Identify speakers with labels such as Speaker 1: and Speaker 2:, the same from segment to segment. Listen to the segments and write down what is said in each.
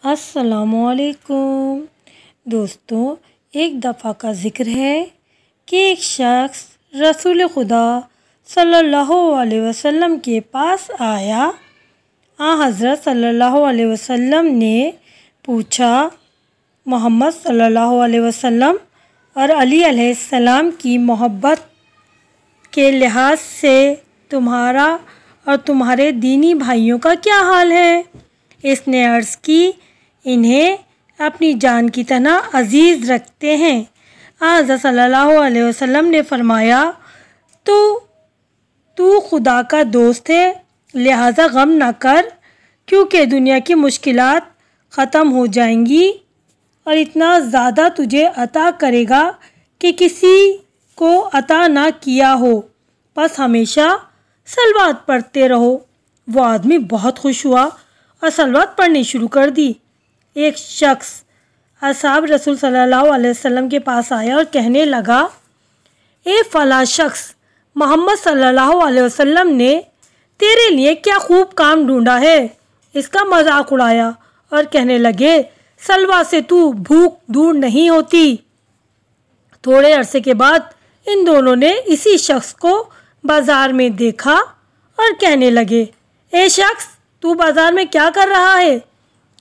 Speaker 1: السلام علیکم دوستوں، ایک دفعہ کا ذکر ہے کہ ایک شخص رسول خدا صلی اللہ علیہ وسلم کے پاس آیا۔ حضرت صلی اللہ علیہ وسلم نے پوچھا، محمد صلی اللہ علیہ وسلم اور علی علیہ السلام کی محبت کے لحاظ سے تمہارا اور تمہارے دینی بھائیوں کا کیا حال ہے؟ اس نے عرض کی، انہیں اپنی جان کی طرح عزیز رکھتے ہیں۔ حضرت صلی اللہ علیہ وسلم نے فرمایا، تو خدا کا دوست ہے، لہٰذا غم نہ کر، کیونکہ دنیا کی مشکلات ختم ہو جائیں گی اور اتنا زیادہ تجھے عطا کرے گا کہ کسی کو عطا نہ کیا ہو، بس ہمیشہ صلوات پڑھتے رہو۔ وہ آدمی بہت خوش ہوا اور صلوات پڑھنی شروع کر دی۔ ایک شخص اصحاب رسول صلی اللہ علیہ وسلم کے پاس آیا اور کہنے لگا، اے فلاں شخص، محمد صلی اللہ علیہ وسلم نے تیرے لیے کیا خوب کام ڈھونڈا ہے۔ اس کا مذاق اڑایا اور کہنے لگے، صلوات سے تو بھوک دور نہیں ہوتی۔ تھوڑے عرصے کے بعد ان دونوں نے اسی شخص کو بازار میں دیکھا اور کہنے لگے، اے شخص، تو بازار میں کیا کر رہا ہے؟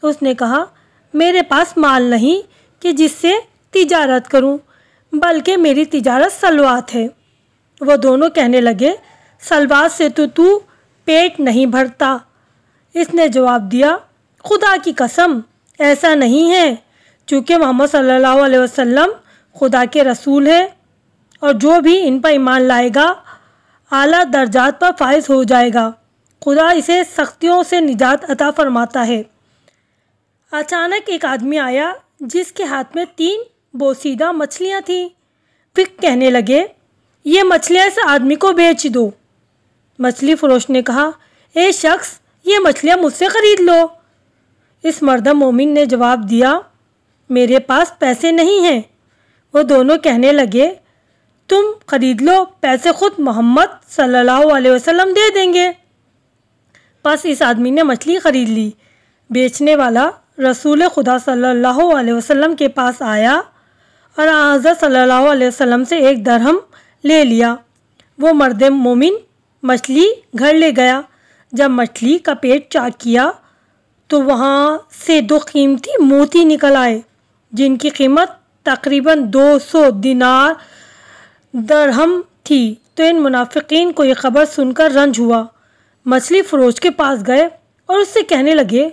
Speaker 1: اس نے کہا، میرے پاس مال نہیں کہ جس سے تجارت کروں، بلکہ میری تجارت صلوات ہے۔ وہ دونوں کہنے لگے، صلوات سے تو پیٹ نہیں بھرتا۔ اس نے جواب دیا، خدا کی قسم، ایسا نہیں ہے، چونکہ محمد صلی اللہ علیہ وسلم خدا کے رسول ہے اور جو بھی ان پر ایمان لائے گا اعلیٰ درجات پر فائز ہو جائے گا، خدا اسے سختیوں سے نجات عطا فرماتا ہے۔ اچانک ایک آدمی آیا جس کے ہاتھ میں 3 بوسیدہ مچھلیاں تھیں۔ پھر کہنے لگے، یہ مچھلیاں اس آدمی کو بیچ دو۔ مچھلی فروش نے کہا، اے شخص، یہ مچھلیاں مجھ سے خرید لو۔ اس مرد مومن نے جواب دیا، میرے پاس پیسے نہیں ہیں۔ وہ دونوں کہنے لگے، تم خرید لو، پیسے خود محمد صلی اللہ علیہ وسلم دے دیں گے۔ پس اس آدمی نے مچھلی خرید لی۔ بیچنے والا رسول خدا صلی اللہ علیہ وسلم کے پاس آیا اور حضرت صلی اللہ علیہ وسلم سے 1 درہم لے لیا۔ وہ مرد مومن مچھلی گھر لے گیا۔ جب مچھلی کا پیٹ چاک کیا تو وہاں سے 2 قیمتی موتی نکل آئے جن کی قیمت تقریباً 200 درہم تھی۔ تو ان منافقین کو یہ خبر سن کر رنج ہوا، مچھلی فروش کے پاس گئے اور اس سے کہنے لگے،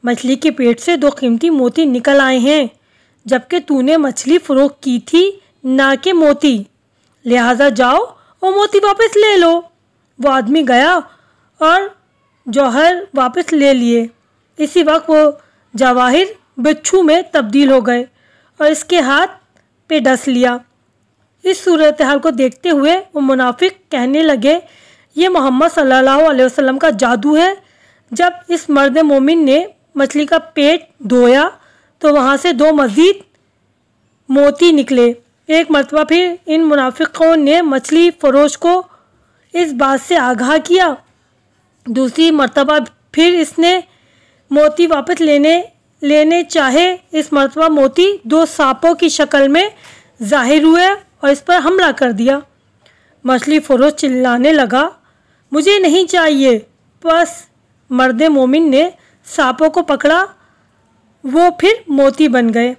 Speaker 1: مچھلی کے پیٹ سے 2 قیمتی موتی نکل آئے ہیں، جبکہ تو نے مچھلی فروخت کی تھی نہ کہ موتی، لہٰذا جاؤ اور موتی واپس لے لو۔ وہ آدمی گیا اور جوہر واپس لے لیے۔ اسی وقت وہ جواہر بچھو میں تبدیل ہو گئے اور اس کے ہاتھ پہ ڈس لیا۔ اس صورتحال کو دیکھتے ہوئے وہ منافق کہنے لگے، یہ محمد صلی اللہ علیہ وسلم کا جادو ہے۔ جب اس مرد مومن نے مچھلی کا پیٹ دھویا تو وہاں سے 2 مزید موتی نکلے۔ ایک مرتبہ پھر ان منافقوں نے مچھلی فروش کو اس بات سے آگاہ کیا۔ دوسری مرتبہ پھر اس نے موتی واپس لینے چاہے۔ اس مرتبہ موتی 2 سانپوں کی شکل میں ظاہر ہوئے اور اس پر حملہ کر دیا۔ مچھلی فروش چلانے لگا، مجھے نہیں چاہیے۔ بس مرد مومن نے سانپوں کو پکڑا، وہ پھر موتی بن گئے۔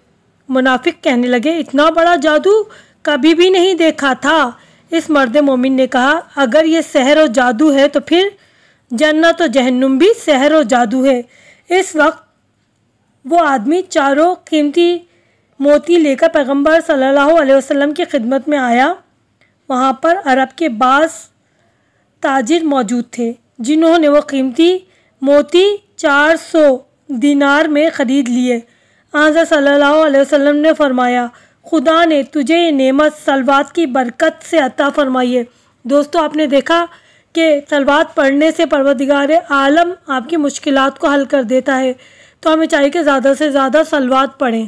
Speaker 1: منافق کہنے لگے، اتنا بڑا جادو کبھی بھی نہیں دیکھا تھا۔ اس مرد مومن نے کہا، اگر یہ سحر و جادو ہے تو پھر جنت و جہنم بھی سحر و جادو ہے۔ اس وقت وہ آدمی 4 قیمتی موتی لے کر پیغمبر صلی اللہ علیہ وسلم کی خدمت میں آیا۔ وہاں پر عرب کے بعض تاجر موجود تھے جنہوں نے وہ قیمتی موتی 400 دینار میں خرید لیے۔ حضرت صلی اللہ علیہ وسلم نے فرمایا، خدا نے تجھے یہ نعمت صلوات کی برکت سے عطا فرمائی ہے۔ دوستو، آپ نے دیکھا کہ صلوات پڑھنے سے پروردگار عالم آپ کی مشکلات کو حل کر دیتا ہے، تو ہمیں چاہیے کہ زیادہ سے زیادہ صلوات پڑھیں۔